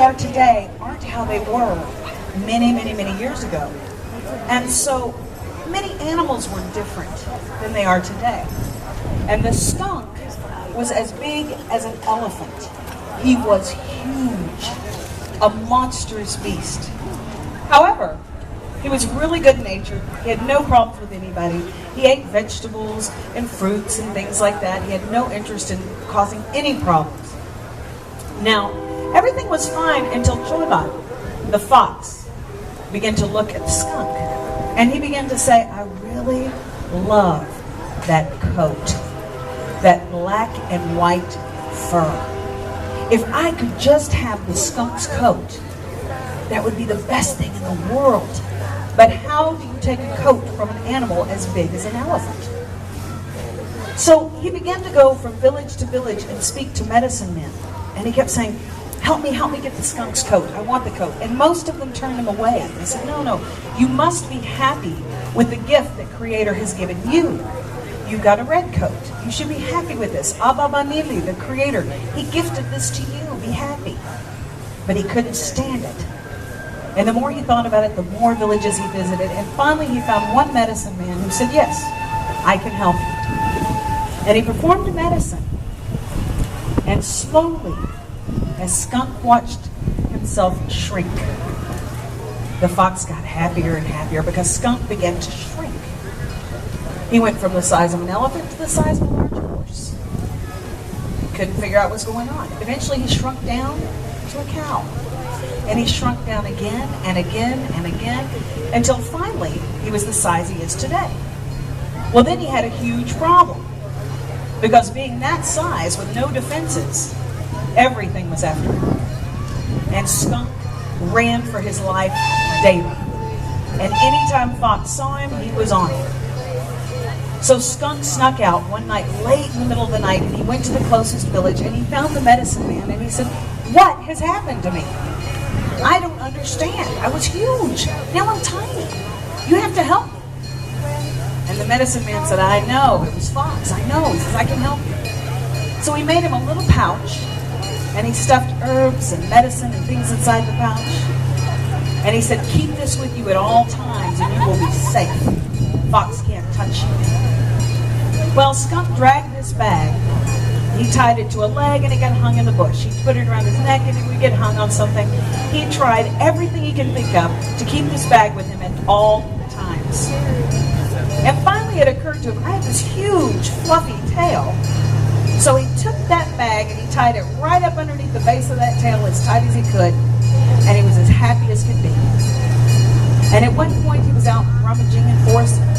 are today aren't how they were many, many, many years ago. And so many animals were different than they are today. And the skunk was as big as an elephant. He was huge, a monstrous beast. However, he was really good-natured. He had no problems with anybody. He ate vegetables and fruits and things like that. He had no interest in causing any problems. Now, everything was fine until Chola, the fox, began to look at the skunk. And he began to say, I really love that coat, that black and white fur. If I could just have the skunk's coat, that would be the best thing in the world. But how do you take a coat from an animal as big as an elephant? So he began to go from village to village and speak to medicine men. And he kept saying, help me get the skunk's coat. I want the coat. And most of them turned him away. They said, no, you must be happy with the gift that Creator has given you. You got a red coat. You should be happy with this. Abba Banili, the Creator, He gifted this to you. Be happy. But he couldn't stand it. And the more he thought about it, the more villages he visited. And finally he found one medicine man who said, yes, I can help you. And he performed medicine. And slowly, as Skunk watched himself shrink, the fox got happier and happier because Skunk began to shrink. He went from the size of an elephant to the size of a large horse. Couldn't figure out what's going on. Eventually he shrunk down to a cow. And he shrunk down again and again and again until finally he was the size he is today. Well, then he had a huge problem. Because being that size with no defenses, everything was after him. And Skunk ran for his life daily. And anytime Fox saw him, he was on him. So Skunk snuck out one night, late in the middle of the night, and he went to the closest village and he found the medicine man and he said, what has happened to me? I don't understand. I was huge. Now I'm tiny. You have to help me. And the medicine man said, I know. It was Fox. I know. He says, I can help you. So he made him a little pouch, and he stuffed herbs and medicine and things inside the pouch. And he said, keep this with you at all times, and you will be safe. Fox can't touch you. Well, Skunk dragged this bag. He tied it to a leg and it got hung in the bush. He put it around his neck and it would get hung on something. He tried everything he can think of to keep this bag with him at all times. And finally it occurred to him, I have this huge fluffy tail. So he took that bag and he tied it right up underneath the base of that tail as tight as he could. And he was as happy as could be. And at one point he was out rummaging and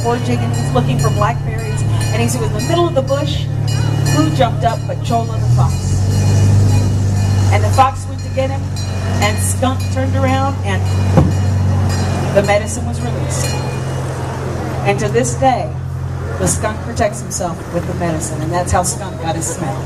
foraging and he was looking for blackberries. And as he was in the middle of the bush, who jumped up but Chola the fox? And the fox went to get him, and Skunk turned around, and the medicine was released. And to this day, the skunk protects himself with the medicine, and that's how Skunk got his smell.